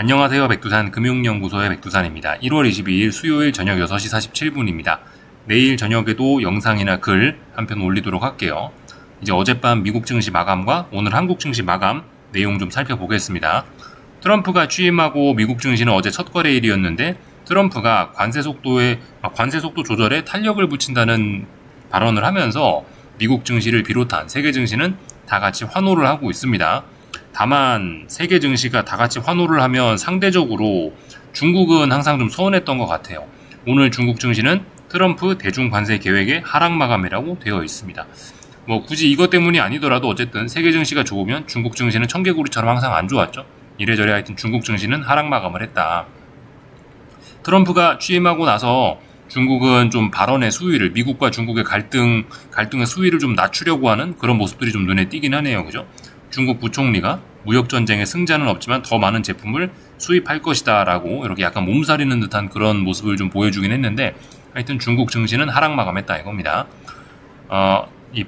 안녕하세요. 백두산 금융연구소의 백두산입니다. 1월 22일 수요일 저녁 6시 47분입니다. 내일 저녁에도 영상이나 글 한 편 올리도록 할게요. 이제 어젯밤 미국 증시 마감과 오늘 한국 증시 마감 내용 좀 살펴보겠습니다. 트럼프가 취임하고 미국 증시는 어제 첫 거래일이었는데 트럼프가 관세 속도 조절에 탄력을 붙인다는 발언을 하면서 미국 증시를 비롯한 세계 증시는 다 같이 환호를 하고 있습니다. 다만 세계 증시가 다 같이 환호를 하면 상대적으로 중국은 항상 좀 서운했던 것 같아요. 오늘 중국 증시는 트럼프 대중 관세 계획의 하락 마감이라고 되어 있습니다. 굳이 이것 때문이 아니더라도 어쨌든 세계 증시가 좋으면 중국 증시는 청개구리처럼 항상 안 좋았죠. 이래저래 하여튼 중국 증시는 하락 마감을 했다. 트럼프가 취임하고 나서 중국은 좀 발언의 수위를, 미국과 중국의 갈등의 수위를 좀 낮추려고 하는 그런 모습들이 좀 눈에 띄긴 하네요. 그죠? 중국 부총리가 무역전쟁의 승자는 없지만 더 많은 제품을 수입할 것이다 라고 이렇게 약간 몸살이는 듯한 그런 모습을 좀 보여주긴 했는데 하여튼 중국 증시는 하락 마감했다 이겁니다.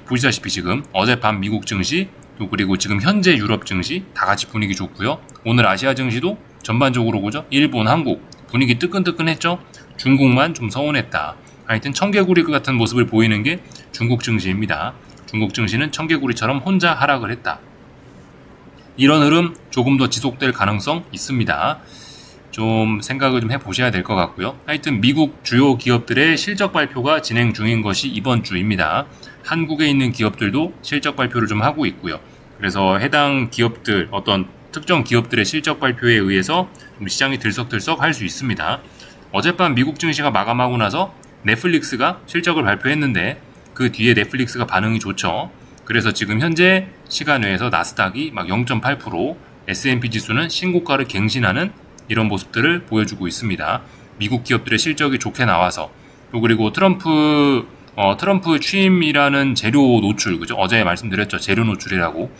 보시다시피 지금 어젯밤 미국 증시 또 그리고 지금 현재 유럽 증시 다 같이 분위기 좋고요. 오늘 아시아 증시도 전반적으로 보죠. 일본, 한국 분위기 뜨끈뜨끈했죠. 중국만 좀 서운했다. 하여튼 청개구리 같은 모습을 보이는 게 중국 증시입니다. 중국 증시는 청개구리처럼 혼자 하락을 했다. 이런 흐름 조금 더 지속될 가능성 있습니다. 좀 생각을 좀 해보셔야 될 것 같고요. 하여튼 미국 주요 기업들의 실적 발표가 진행 중인 것이 이번 주입니다. 한국에 있는 기업들도 실적 발표를 좀 하고 있고요. 그래서 해당 기업들, 어떤 특정 기업들의 실적 발표에 의해서 좀 시장이 들썩들썩 할 수 있습니다. 어젯밤 미국 증시가 마감하고 나서 넷플릭스가 실적을 발표했는데 그 뒤에 넷플릭스가 반응이 좋죠. 그래서 지금 현재 시간 외에서 나스닥이 막 0.8%, S&P 지수는 신고가를 갱신하는 이런 모습들을 보여주고 있습니다. 미국 기업들의 실적이 좋게 나와서 또 그리고 트럼프 취임이라는 재료 노출, 그죠? 어제 말씀드렸죠. 재료 노출이라고.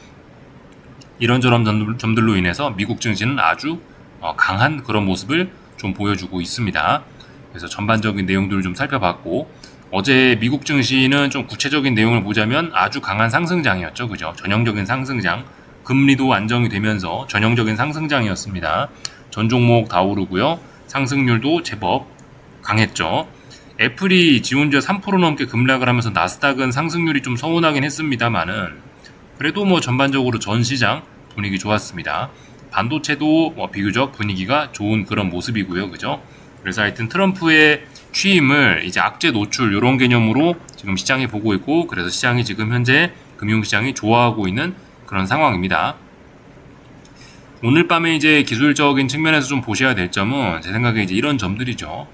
이런저런 점들로 인해서 미국 증시는 아주 강한 그런 모습을 좀 보여주고 있습니다. 그래서 전반적인 내용들을 좀 살펴봤고 어제 미국 증시는 좀 구체적인 내용을 보자면 아주 강한 상승장이었죠. 그죠? 전형적인 상승장. 금리도 안정이 되면서 전형적인 상승장이었습니다. 전 종목 다 오르고요. 상승률도 제법 강했죠. 애플이 지난주에 3% 넘게 급락을 하면서 나스닥은 상승률이 좀 서운하긴 했습니다만은 그래도 전반적으로 전 시장 분위기 좋았습니다. 반도체도 비교적 분위기가 좋은 그런 모습이고요. 그죠? 그래서 하여튼 트럼프의 취임을 이제 악재 노출 이런 개념으로 지금 시장이 보고 있고 그래서 시장이 지금 현재 금융시장이 좋아하고 있는 그런 상황입니다. 오늘 밤에 이제 기술적인 측면에서 좀 보셔야 될 점은 제 생각에 이제 이런 점들이죠.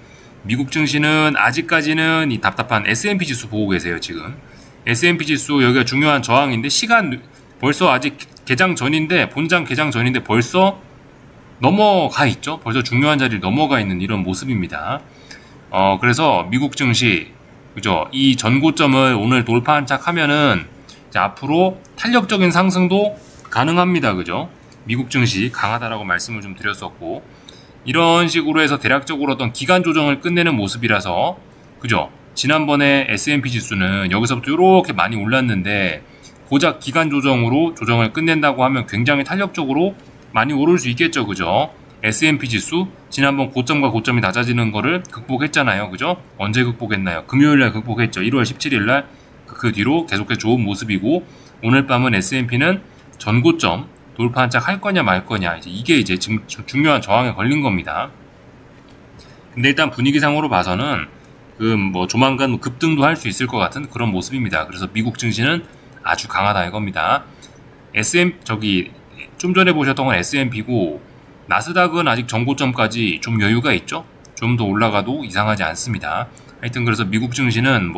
미국 증시는 아직까지는 이 답답한 S&P 지수 보고 계세요, 지금. S&P 지수 여기가 중요한 저항인데 시간 벌써 아직 개장 전인데 본장 개장 전인데 벌써 넘어가 있죠. 벌써 중요한 자리를 넘어가 있는 이런 모습입니다. 그래서 미국 증시 그죠? 이 전고점을 오늘 돌파한 척 하면은 이제 앞으로 탄력적인 상승도 가능합니다. 그죠? 미국 증시 강하다라고 말씀을 좀 드렸었고 이런 식으로 해서 대략적으로 어떤 기간 조정을 끝내는 모습이라서 그죠? 지난번에 S&P 지수는 여기서부터 이렇게 많이 올랐는데 고작 기간 조정으로 조정을 끝낸다고 하면 굉장히 탄력적으로 많이 오를 수 있겠죠. 그죠? S&P 지수 지난번 고점과 고점이 낮아지는 거를 극복했잖아요. 그죠? 언제 극복했나요? 금요일날 극복했죠. 1월 17일날 그 뒤로 계속해서 좋은 모습이고 오늘 밤은 S&P는 전고점 돌파한 척 할 거냐 말 거냐 이게 이제 지금 중요한 저항에 걸린 겁니다. 근데 일단 분위기상으로 봐서는 조만간 급등도 할 수 있을 것 같은 그런 모습입니다. 그래서 미국 증시는 아주 강하다 이겁니다. 좀 전에 보셨던 건 S&P고 나스닥은 아직 전고점까지 좀 여유가 있죠. 좀 더 올라가도 이상하지 않습니다. 하여튼 그래서 미국 증시는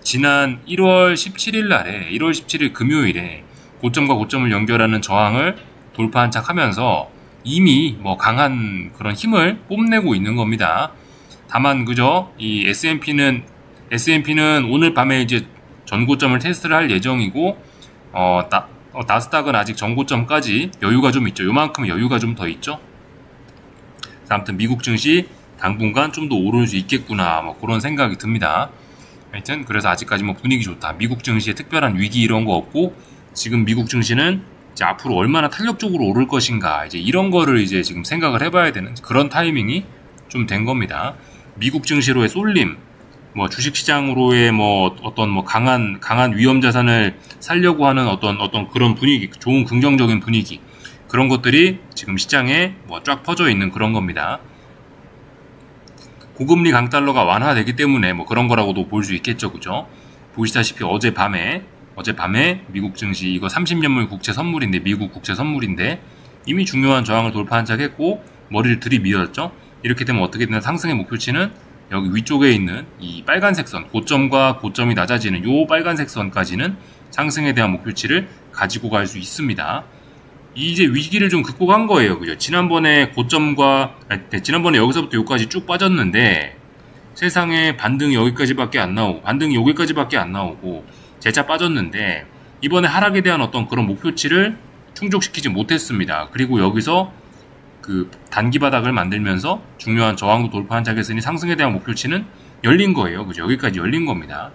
지난 1월 17일 금요일에 고점과 고점을 연결하는 저항을 돌파한 척 하면서 이미 강한 그런 힘을 뽐내고 있는 겁니다. 다만 그죠? 이 S&P는 오늘 밤에 이제 전고점을 테스트를 할 예정이고 나스닥은 아직 전고점까지 여유가 좀 있죠. 요만큼 여유가 좀 더 있죠. 아무튼 미국 증시 당분간 좀 더 오를 수 있겠구나 그런 생각이 듭니다. 하여튼 그래서 아직까지 분위기 좋다. 미국 증시에 특별한 위기 이런 거 없고 지금 미국 증시는 이제 앞으로 얼마나 탄력적으로 오를 것인가, 이제 이런 거를 이제 지금 생각을 해봐야 되는 그런 타이밍이 좀 된 겁니다. 미국 증시로의 쏠림, 뭐 주식시장으로의 뭐 어떤 뭐 강한 위험 자산을 살려고 하는 어떤 그런 분위기, 좋은 긍정적인 분위기, 그런 것들이 지금 시장에 뭐 쫙 퍼져 있는 그런 겁니다. 고금리 강달러가 완화되기 때문에 뭐 그런 거라고도 볼 수 있겠죠, 그죠? 보시다시피 어젯밤에 미국 증시, 이거 30년물 국채 선물인데, 미국 국채 선물인데 이미 중요한 저항을 돌파한 척 했고 머리를 들이밀었죠. 이렇게 되면 어떻게 되나, 상승의 목표치는 여기 위쪽에 있는 이 빨간색 선, 고점과 고점이 낮아지는 요 빨간색 선까지는 상승에 대한 목표치를 가지고 갈 수 있습니다. 이제 위기를 좀 극복한 거예요, 그죠? 지난번에 지난번에 여기서부터 여기까지 쭉 빠졌는데 세상에 반등이 여기까지밖에 안 나오고, 반등이 여기까지밖에 안 나오고 재차 빠졌는데, 이번에 하락에 대한 어떤 그런 목표치를 충족시키지 못했습니다. 그리고 여기서 그 단기 바닥을 만들면서 중요한 저항도 돌파한 척 했으니 상승에 대한 목표치는 열린 거예요, 그죠? 여기까지 열린 겁니다.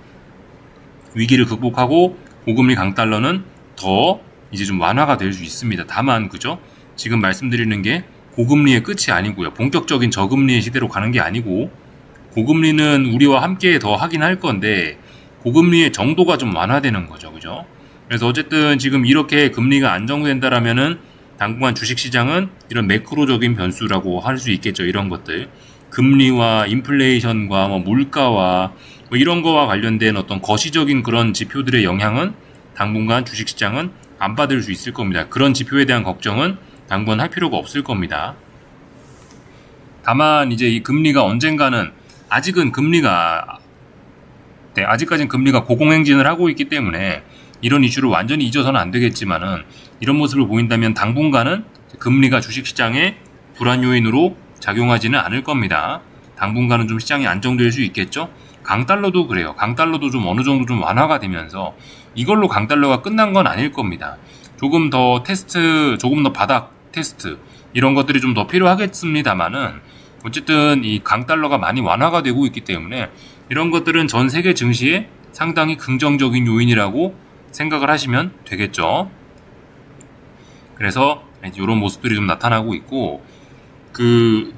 위기를 극복하고 고금리 강달러는 더 이제 좀 완화가 될 수 있습니다. 다만, 그죠? 지금 말씀드리는 게 고금리의 끝이 아니고요. 본격적인 저금리의 시대로 가는 게 아니고, 고금리는 우리와 함께 더 하긴 할 건데 고금리의 정도가 좀 완화되는 거죠, 그죠? 그래서 어쨌든 지금 이렇게 금리가 안정된다라면은 당분간 주식시장은 이런 매크로적인 변수라고 할 수 있겠죠. 이런 것들, 금리와 인플레이션과 뭐 물가와 뭐 이런 거와 관련된 어떤 거시적인 그런 지표들의 영향은 당분간 주식시장은 안 받을 수 있을 겁니다. 그런 지표에 대한 걱정은 당분간 할 필요가 없을 겁니다. 다만 이제 이 금리가 언젠가는, 아직까지는 금리가 고공행진을 하고 있기 때문에 이런 이슈를 완전히 잊어서는 안 되겠지만은, 이런 모습을 보인다면 당분간은 금리가 주식시장의 불안 요인으로 작용하지는 않을 겁니다. 당분간은 좀 시장이 안정될 수 있겠죠. 강달러도 그래요. 강달러도 좀 어느 정도 좀 완화가 되면서 이걸로 강달러가 끝난 건 아닐 겁니다. 조금 더 바닥 테스트, 이런 것들이 좀 더 필요하겠습니다만은, 어쨌든 이 강달러가 많이 완화가 되고 있기 때문에 이런 것들은 전 세계 증시에 상당히 긍정적인 요인이라고 생각을 하시면 되겠죠. 그래서 이런 모습들이 좀 나타나고 있고,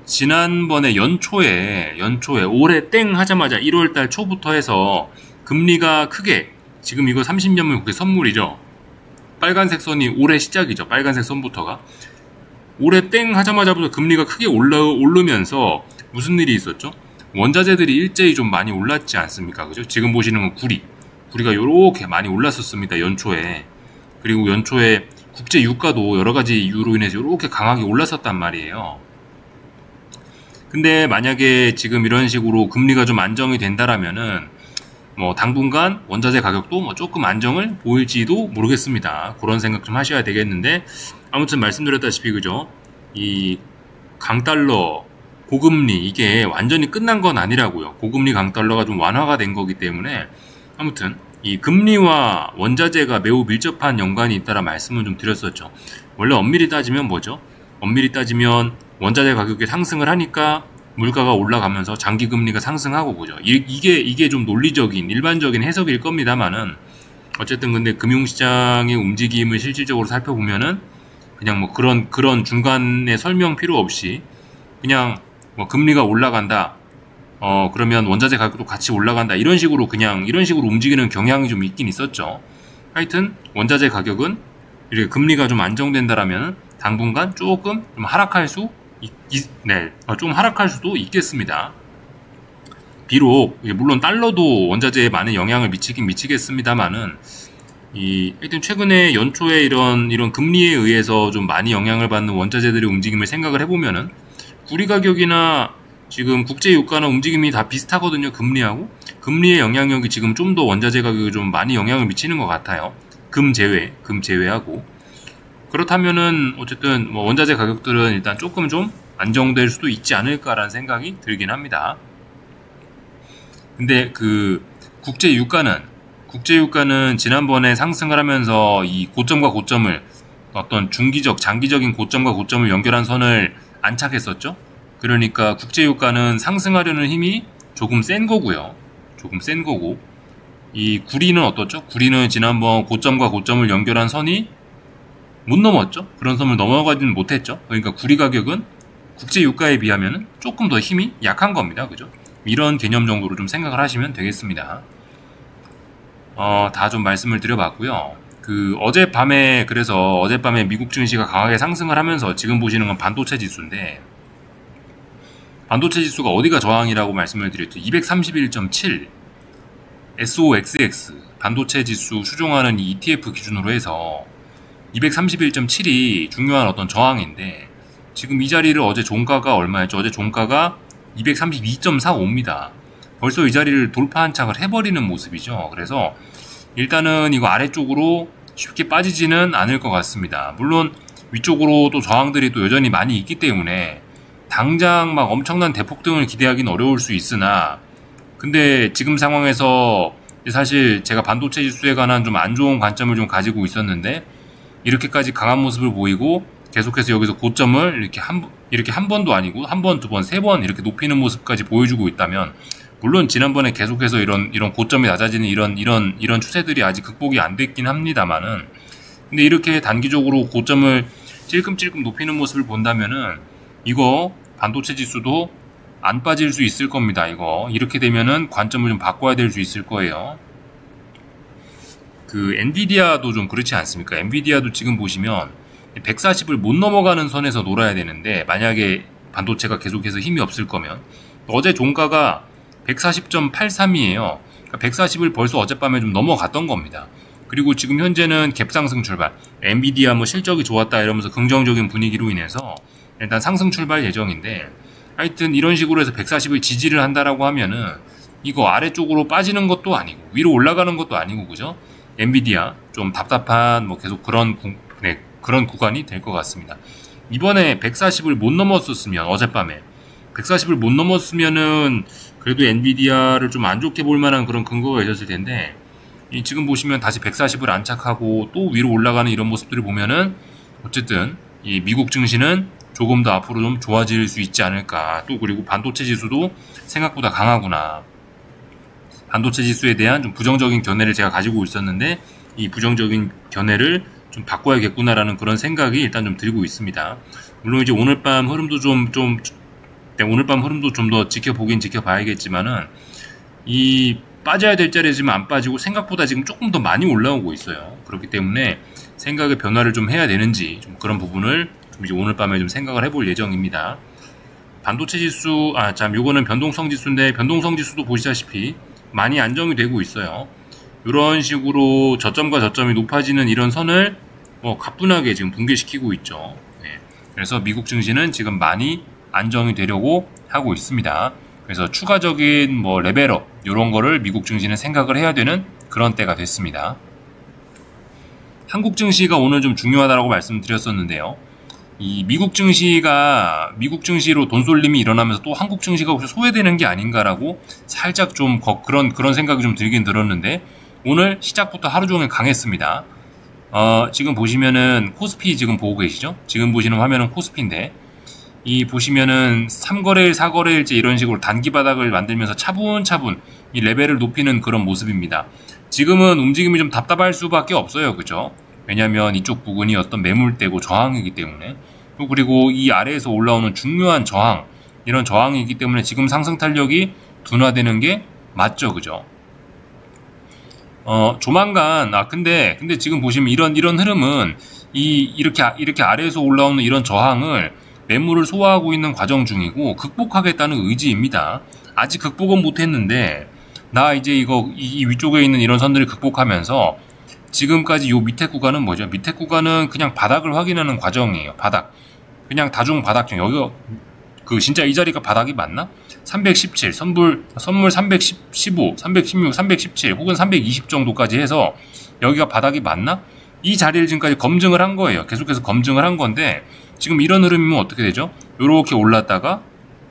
지난번에 연초에 올해 땡 하자마자 1월달 초부터 해서 금리가 크게, 지금 이거 30년물 국채 선물이죠. 빨간색 선이 올해 시작이죠. 빨간색 선부터가 올해 땡 하자마자부터 금리가 크게 오르면서 무슨 일이 있었죠? 원자재들이 일제히 좀 많이 올랐지 않습니까? 그죠? 지금 보시는 건 구리가 요렇게 많이 올랐었습니다, 연초에. 그리고 연초에 국제 유가도 여러 가지 이유로 인해서 요렇게 강하게 올랐었단 말이에요. 근데 만약에 지금 이런 식으로 금리가 좀 안정이 된다라면은 뭐 당분간 원자재 가격도 뭐 조금 안정을 보일지도 모르겠습니다. 그런 생각 좀 하셔야 되겠는데, 아무튼 말씀드렸다시피, 그죠? 이 강달러, 고금리, 이게 완전히 끝난 건 아니라고요. 고금리 강달러가 좀 완화가 된 거기 때문에, 아무튼 이 금리와 원자재가 매우 밀접한 연관이 있다라 말씀을 좀 드렸었죠. 원래 엄밀히 따지면 뭐죠? 엄밀히 따지면 원자재 가격이 상승을 하니까 물가가 올라가면서 장기금리가 상승하고, 그죠? 이게 좀 논리적인, 일반적인 해석일 겁니다만은, 어쨌든 근데 금융시장의 움직임을 실질적으로 살펴보면은 그냥 뭐 그런 중간에 설명 필요 없이 그냥 뭐 금리가 올라간다, 그러면 원자재 가격도 같이 올라간다, 이런 식으로 움직이는 경향이 좀 있긴 있었죠. 하여튼 원자재 가격은 이렇게 금리가 좀 안정된다라면 당분간 조금 좀 하락할 수도 있겠습니다. 비록 물론 달러도 원자재에 많은 영향을 미치겠습니다만은, 하여튼 최근에 연초에 이런 금리에 의해서 좀 많이 영향을 받는 원자재들의 움직임을 생각을 해보면은, 구리 가격이나 지금 국제 유가나 움직임이 다 비슷하거든요. 금리의 영향력이 지금 좀 더 원자재 가격에 좀 많이 영향을 미치는 것 같아요. 금 제외하고. 그렇다면은 어쨌든 뭐 원자재 가격들은 일단 조금 좀 안정될 수도 있지 않을까라는 생각이 들긴 합니다. 근데 국제 유가는 지난번에 상승을 하면서 이 고점과 고점을, 어떤 장기적인 고점과 고점을 연결한 선을 안착했었죠. 그러니까 국제 유가는 상승하려는 힘이 조금 센 거고요. 이 구리는 어떻죠? 구리는 지난번 고점과 고점을 연결한 선이 못 넘었죠. 그런 선을 넘어가지는 못했죠. 그러니까 구리 가격은 국제 유가에 비하면 조금 더 힘이 약한 겁니다. 그죠? 이런 개념 정도로 좀 생각을 하시면 되겠습니다. 다 좀 말씀을 드려봤고요. 그래서 어젯밤에 미국 증시가 강하게 상승을 하면서 지금 보시는 건 반도체 지수인데, 반도체 지수가 어디가 저항이라고 말씀을 드렸죠. 231.7 SOXX 반도체 지수 추종하는 이 ETF 기준으로 해서 231.7이 중요한 어떤 저항인데, 지금 이 자리를 어제 종가가 얼마였죠? 어제 종가가 232.45입니다. 벌써 이 자리를 돌파한착을 해버리는 모습이죠. 그래서 일단은 이거 아래쪽으로 쉽게 빠지지는 않을 것 같습니다. 물론 위쪽으로 또 저항들이 또 여전히 많이 있기 때문에 당장 막 엄청난 대폭등을 기대하기는 어려울 수 있으나, 근데 지금 상황에서 사실 제가 반도체 지수에 관한 좀 안 좋은 관점을 좀 가지고 있었는데, 이렇게까지 강한 모습을 보이고 계속해서 여기서 고점을 이렇게 한 번도 아니고 한 번, 두 번, 세 번 이렇게 높이는 모습까지 보여주고 있다면, 물론 지난번에 계속해서 이런 고점이 낮아지는 이런 추세들이 아직 극복이 안 됐긴 합니다만은, 근데 이렇게 단기적으로 고점을 찔끔찔끔 높이는 모습을 본다면은 이거 반도체 지수도 안 빠질 수 있을 겁니다. 이거 이렇게 되면은 관점을 좀 바꿔야 될 수 있을 거예요. 그 엔비디아도 좀 그렇지 않습니까? 엔비디아도 지금 보시면 140을 못 넘어가는 선에서 놀아야 되는데, 만약에 반도체가 계속해서 힘이 없을 거면, 어제 종가가 140.83이에요. 그러니까 140을 벌써 어젯밤에 좀 넘어갔던 겁니다. 그리고 지금 현재는 갭상승 출발, 엔비디아 뭐 실적이 좋았다 이러면서 긍정적인 분위기로 인해서 일단 상승 출발 예정인데, 하여튼 이런 식으로 해서 140을 지지를 한다라고 하면은 이거 아래쪽으로 빠지는 것도 아니고 위로 올라가는 것도 아니고, 그죠? 엔비디아 좀 답답한 뭐 계속 그런 구간이 될 것 같습니다. 이번에 140을 못 넘었었으면, 어젯밤에 140을 못 넘었으면은 그래도 엔비디아를 좀 안 좋게 볼 만한 그런 근거가 있었을 텐데, 지금 보시면 다시 140을 안착하고 또 위로 올라가는 이런 모습들을 보면은 어쨌든 이 미국 증시는 조금 더 앞으로 좀 좋아질 수 있지 않을까. 또 그리고 반도체 지수도 생각보다 강하구나. 반도체 지수에 대한 좀 부정적인 견해를 제가 가지고 있었는데, 이 부정적인 견해를 좀 바꿔야겠구나라는 그런 생각이 일단 좀 들고 있습니다. 물론 이제 오늘 밤 흐름도 오늘 밤 흐름도 좀 더 지켜봐야겠지만은, 이 빠져야 될 자리에 지금 안 빠지고 생각보다 지금 조금 더 많이 올라오고 있어요. 그렇기 때문에 생각의 변화를 좀 해야 되는지, 좀 그런 부분을 좀 이제 오늘 밤에 좀 생각을 해볼 예정입니다. 반도체 지수, 요거는 변동성 지수인데, 변동성 지수도 보시다시피 많이 안정이 되고 있어요. 이런 식으로 저점과 저점이 높아지는 이런 선을 가뿐하게 지금 붕괴시키고 있죠. 네. 그래서 미국 증시는 지금 많이 안정이 되려고 하고 있습니다. 그래서 추가적인 뭐 레벨업 이런 거를 미국 증시는 생각을 해야 되는 그런 때가 됐습니다. 한국 증시가 오늘 좀 중요하다고 말씀드렸었는데요. 이 미국 증시로 돈 쏠림이 일어나면서 또 한국 증시가 혹시 소외되는 게 아닌가라고 살짝 좀 그런 생각이 좀 들긴 들었는데, 오늘 시작부터 하루 종일 강했습니다. 지금 보시면은 코스피 지금 보고 계시죠? 지금 보시는 화면은 코스피인데, 이 보시면은 3거래일, 4거래일째 이런 식으로 단기 바닥을 만들면서 차분차분 이 레벨을 높이는 그런 모습입니다. 지금은 움직임이 좀 답답할 수밖에 없어요. 그죠? 왜냐면 이쪽 부분이 어떤 매물대고 저항이기 때문에, 또 그리고 이 아래에서 올라오는 중요한 저항, 이런 저항이기 때문에 지금 상승 탄력이 둔화되는 게 맞죠. 그죠? 조만간, 근데 지금 보시면 이런 흐름은 이렇게 아래에서 올라오는 이런 저항을 매물을 소화하고 있는 과정 중이고 극복하겠다는 의지입니다. 아직 극복은 못했는데, 나 이제 이 위쪽에 있는 이런 선들을 극복하면서 지금까지 요 밑에 구간은 뭐죠? 밑에 구간은 그냥 바닥을 확인하는 과정이에요. 바닥. 그냥 다중 바닥형. 여기가 진짜 이 자리가 바닥이 맞나? 317, 선물 315, 316, 317 혹은 320 정도까지 해서 여기가 바닥이 맞나? 이 자리를 지금까지 검증을 한 거예요. 계속해서 검증을 한 건데, 지금 이런 흐름이면 어떻게 되죠? 요렇게 올랐다가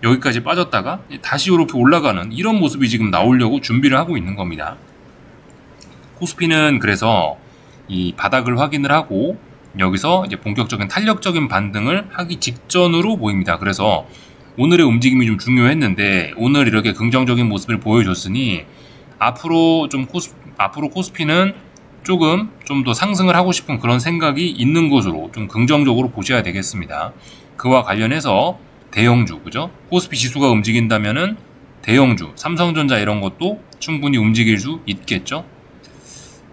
여기까지 빠졌다가 다시 요렇게 올라가는 이런 모습이 지금 나오려고 준비를 하고 있는 겁니다. 코스피는 그래서 이 바닥을 확인을 하고 여기서 이제 본격적인 탄력적인 반등을 하기 직전으로 보입니다. 그래서 오늘의 움직임이 좀 중요했는데, 오늘 이렇게 긍정적인 모습을 보여줬으니 앞으로 코스피는 조금 좀 더 상승을 하고 싶은 그런 생각이 있는 것으로 좀 긍정적으로 보셔야 되겠습니다. 그와 관련해서 대형주, 그죠? 코스피 지수가 움직인다면은 대형주, 삼성전자 이런 것도 충분히 움직일 수 있겠죠?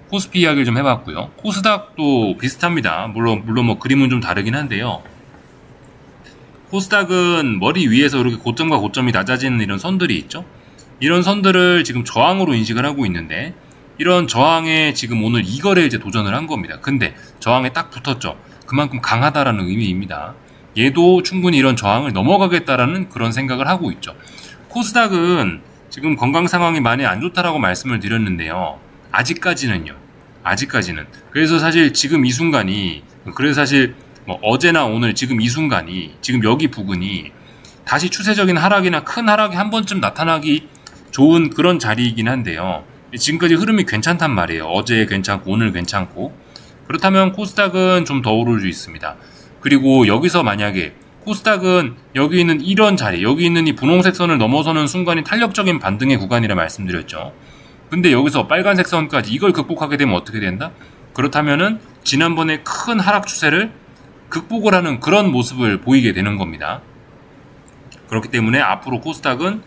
코스피 이야기를 좀 해봤고요. 코스닥도 비슷합니다. 물론 뭐 그림은 좀 다르긴 한데요. 코스닥은 머리 위에서 이렇게 고점과 고점이 낮아지는 이런 선들이 있죠. 이런 선들을 지금 저항으로 인식을 하고 있는데, 이런 저항에 지금 오늘 이거래에 이제 도전을 한 겁니다. 근데 저항에 딱 붙었죠. 그만큼 강하다라는 의미입니다. 얘도 충분히 이런 저항을 넘어가겠다라는 그런 생각을 하고 있죠. 코스닥은 지금 건강 상황이 많이 안 좋다라고 말씀을 드렸는데요. 아직까지는. 그래서 사실 지금 이 순간이, 그래서 사실 뭐 어제나 오늘 지금 이 순간이, 지금 여기 부근이 다시 추세적인 하락이나 큰 하락이 한 번쯤 나타나기 좋은 그런 자리이긴 한데요. 지금까지 흐름이 괜찮단 말이에요. 어제 괜찮고 오늘 괜찮고. 그렇다면 코스닥은 좀 더 오를 수 있습니다. 그리고 여기서 만약에 코스닥은 여기 있는 이런 자리, 여기 있는 이 분홍색 선을 넘어서는 순간이 탄력적인 반등의 구간이라 말씀드렸죠. 근데 여기서 빨간색 선까지 이걸 극복하게 되면 어떻게 된다? 그렇다면은 지난번에 큰 하락 추세를 극복을 하는 그런 모습을 보이게 되는 겁니다. 그렇기 때문에 앞으로 코스닥은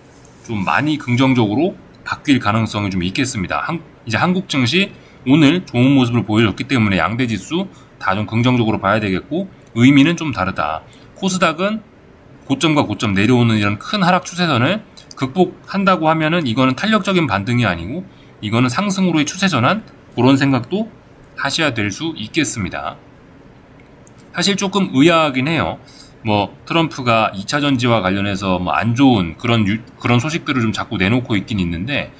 좀 많이 긍정적으로 바뀔 가능성이 좀 있겠습니다. 이제 한국 증시 오늘 좋은 모습을 보여줬기 때문에 양대 지수 다 좀 긍정적으로 봐야 되겠고, 의미는 좀 다르다. 코스닥은 고점과 고점 내려오는 이런 큰 하락 추세선을 극복한다고 하면은 이거는 탄력적인 반등이 아니고 이거는 상승으로의 추세 전환, 그런 생각도 하셔야 될 수 있겠습니다. 사실 조금 의아하긴 해요. 뭐 트럼프가 2차 전지와 관련해서 뭐 안 좋은 그런 소식들을 좀 자꾸 내놓고 있긴 있는데,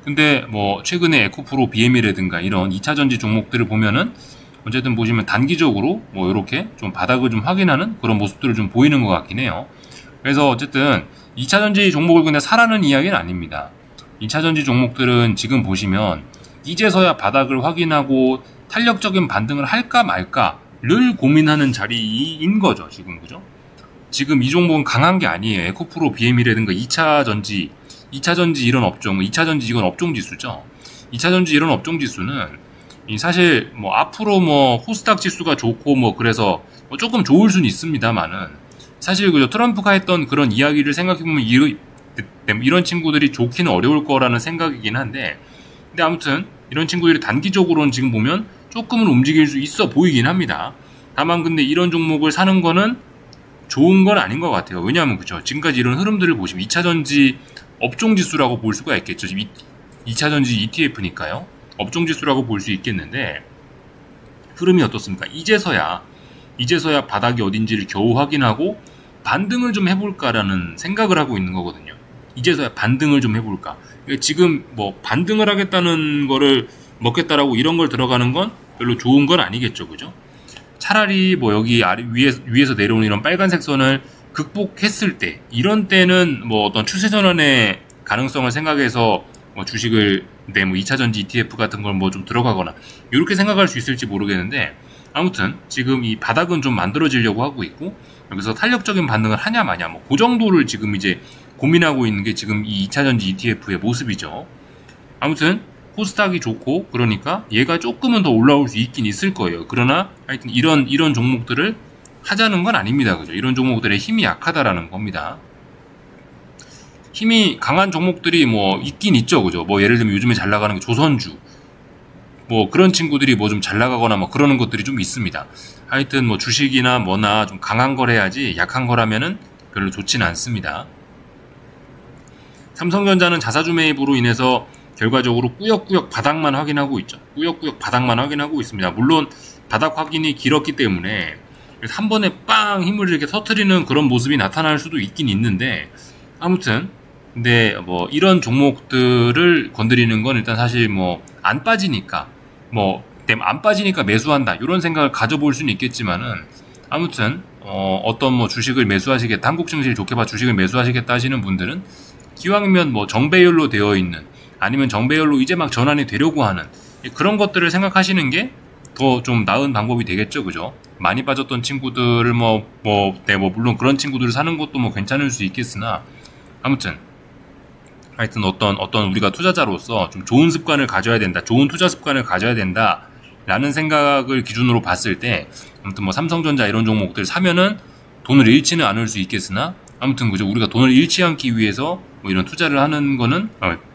근데 뭐 최근에 에코프로 BM이라든가 이런 2차 전지 종목들을 보면은 어쨌든 보시면 단기적으로 뭐 이렇게 좀 바닥을 좀 확인하는 그런 모습들을 좀 보이는 것 같긴 해요. 그래서 어쨌든 2차 전지 종목을 그냥 사라는 이야기는 아닙니다. 2차 전지 종목들은 지금 보시면 이제서야 바닥을 확인하고 탄력적인 반등을 할까 말까를 고민하는 자리인 거죠, 지금. 그죠? 지금 이 종목은 강한 게 아니에요. 에코프로 BM이라든가 2차 전지 이런 업종, 2차 전지 이건 업종 지수죠. 2차 전지 이런 업종 지수는 사실 뭐 앞으로 뭐 코스닥 지수가 좋고 뭐 그래서 뭐 조금 좋을 수는 있습니다만은, 사실 그죠, 트럼프가 했던 그런 이야기를 생각해보면 이런 친구들이 좋기는 어려울 거라는 생각이긴 한데, 근데 아무튼 이런 친구들이 단기적으로는 지금 보면 조금은 움직일 수 있어 보이긴 합니다. 다만 근데 이런 종목을 사는 거는 좋은 건 아닌 것 같아요. 왜냐하면 그죠, 지금까지 이런 흐름들을 보시면 2차 전지 업종 지수라고 볼 수가 있겠죠. 2차 전지 ETF니까요. 업종 지수라고 볼 수 있겠는데, 흐름이 어떻습니까? 이제서야 바닥이 어딘지를 겨우 확인하고 반등을 좀 해볼까라는 생각을 하고 있는 거거든요. 이제서야 반등을 좀 해볼까. 지금 뭐 반등을 하겠다는 거를 먹겠다라고 이런 걸 들어가는 건 별로 좋은 건 아니겠죠, 그죠? 차라리 뭐 여기 위에서 내려오는 이런 빨간색 선을 극복했을 때, 이런 때는 뭐 어떤 추세 전환의 가능성을 생각해서 뭐 주식을 뭐 2차 전지 ETF 같은 걸 뭐 좀 들어가거나 이렇게 생각할 수 있을지 모르겠는데, 아무튼 지금 이 바닥은 좀 만들어지려고 하고 있고, 여기서 탄력적인 반등을 하냐 마냐 뭐 그 정도를 지금 이제 고민하고 있는 게 지금 이 2차 전지 ETF의 모습이죠. 아무튼 코스닥이 좋고, 그러니까 얘가 조금은 더 올라올 수 있긴 있을 거예요. 그러나 하여튼 이런 종목들을 하자는 건 아닙니다. 그죠? 이런 종목들의 힘이 약하다라는 겁니다. 힘이 강한 종목들이 뭐 있긴 있죠. 그죠? 뭐 예를 들면 요즘에 잘 나가는 게 조선주, 뭐 그런 친구들이 뭐 좀 잘 나가거나 뭐 그러는 것들이 좀 있습니다. 하여튼 뭐 주식이나 뭐나 좀 강한 걸 해야지 약한 거라면은 별로 좋지는 않습니다. 삼성전자는 자사주 매입으로 인해서 결과적으로 꾸역꾸역 바닥만 확인하고 있죠. 꾸역꾸역 바닥만 확인하고 있습니다. 물론 바닥 확인이 길었기 때문에 한 번에 빵 힘을 이렇게 터트리는 그런 모습이 나타날 수도 있긴 있는데, 아무튼 근데 뭐 이런 종목들을 건드리는 건 일단 사실 뭐 안 빠지니까 매수한다 이런 생각을 가져볼 수는 있겠지만은, 아무튼 어떤 뭐 주식을 매수하시겠다, 한국 증시를 좋게 봐 주식을 매수하시겠다 하시는 분들은 기왕이면 뭐 정배열로 되어 있는, 아니면 정배열로 이제 막 전환이 되려고 하는 그런 것들을 생각하시는 게 더 좀 나은 방법이 되겠죠, 그죠? 많이 빠졌던 친구들을 물론 그런 친구들을 사는 것도 뭐 괜찮을 수 있겠으나, 아무튼 하여튼 어떤 우리가 투자자로서 좀 좋은 습관을 가져야 된다, 좋은 투자 습관을 가져야 된다 라는 생각을 기준으로 봤을 때 아무튼 뭐 삼성전자 이런 종목들 사면은 돈을 잃지는 않을 수 있겠으나 아무튼 그죠, 우리가 돈을 잃지 않기 위해서 뭐 이런 투자를 하는 거는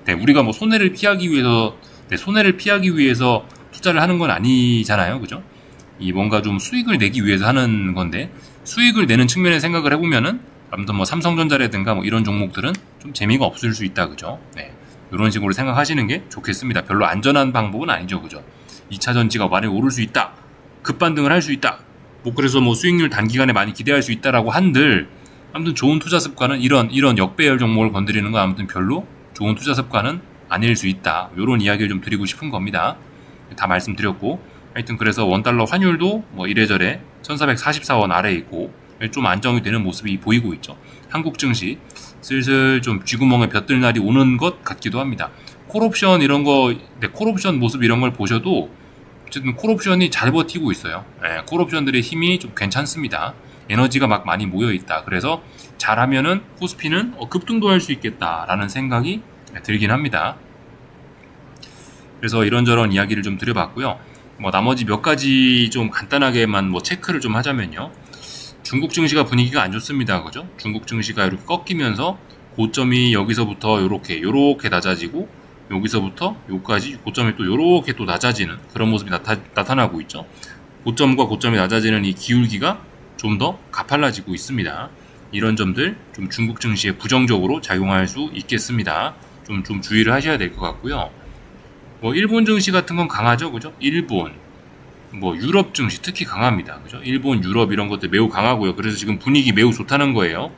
네, 우리가 뭐 손해를 피하기 위해서 투자를 하는 건 아니잖아요, 그죠? 이 뭔가 좀 수익을 내기 위해서 하는 건데, 수익을 내는 측면에 생각을 해보면은 아무튼 뭐 삼성전자라든가 뭐 이런 종목들은 좀 재미가 없을 수 있다, 그죠? 네, 이런 식으로 생각하시는 게 좋겠습니다. 별로 안전한 방법은 아니죠, 그죠? 2차 전지가 많이 오를 수 있다, 급반등을 할 수 있다, 뭐 그래서 뭐 수익률 단기간에 많이 기대할 수 있다라고 한들 아무튼 좋은 투자 습관은 이런 역배열 종목을 건드리는 건 아무튼 별로 좋은 투자 습관은 아닐 수 있다, 이런 이야기를 좀 드리고 싶은 겁니다. 다 말씀드렸고, 하여튼 그래서 원달러 환율도 뭐 이래저래 1444원 아래에 있고 좀 안정이 되는 모습이 보이고 있죠. 한국 증시 슬슬 좀 쥐구멍에 벼뜰 날이 오는 것 같기도 합니다. 콜옵션 이런 거, 네, 콜옵션 모습 이런 걸 보셔도 어쨌든 콜옵션이 잘 버티고 있어요. 네, 콜옵션들의 힘이 좀 괜찮습니다. 에너지가 막 많이 모여 있다. 그래서 잘하면은 코스피는 급등도 할 수 있겠다라는 생각이 들긴 합니다. 그래서 이런저런 이야기를 좀 드려봤고요. 뭐 나머지 몇 가지 좀 간단하게만 뭐 체크를 좀 하자면요. 중국 증시가 분위기가 안 좋습니다, 그죠? 중국 증시가 이렇게 꺾이면서 고점이 여기서부터 요렇게 낮아지고, 여기서부터 여기까지 고점이 또 요렇게 또 낮아지는 그런 모습이 나타나고 있죠. 고점과 고점이 낮아지는 이 기울기가 좀 더 가팔라지고 있습니다. 이런 점들 좀 중국 증시에 부정적으로 작용할 수 있겠습니다. 좀 주의를 하셔야 될 것 같고요. 뭐 일본 증시 같은 건 강하죠, 그죠? 일본, 뭐 유럽 증시 특히 강합니다, 그죠? 일본, 유럽 이런 것들 매우 강하고요. 그래서 지금 분위기 매우 좋다는 거예요.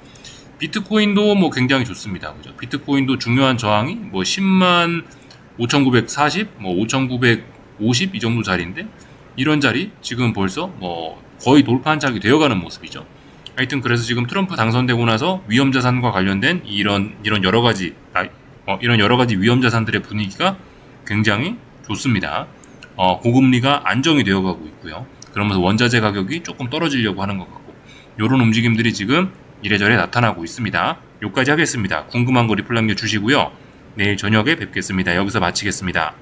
비트코인도 뭐 굉장히 좋습니다, 그죠? 비트코인도 중요한 저항이 뭐 10만 5,940, 뭐 5,950 이 정도 자리인데, 이런 자리 지금 벌써 뭐 거의 돌파한 짝이 되어가는 모습이죠. 하여튼 그래서 지금 트럼프 당선되고 나서 위험자산과 관련된 이런 여러 가지 위험자산들의 분위기가 굉장히 좋습니다. 고금리가 안정이 되어가고 있고요. 그러면서 원자재 가격이 조금 떨어지려고 하는 것 같고, 이런 움직임들이 지금 이래저래 나타나고 있습니다. 여기까지 하겠습니다. 궁금한 거 리플 남겨주시고요. 내일 저녁에 뵙겠습니다. 여기서 마치겠습니다.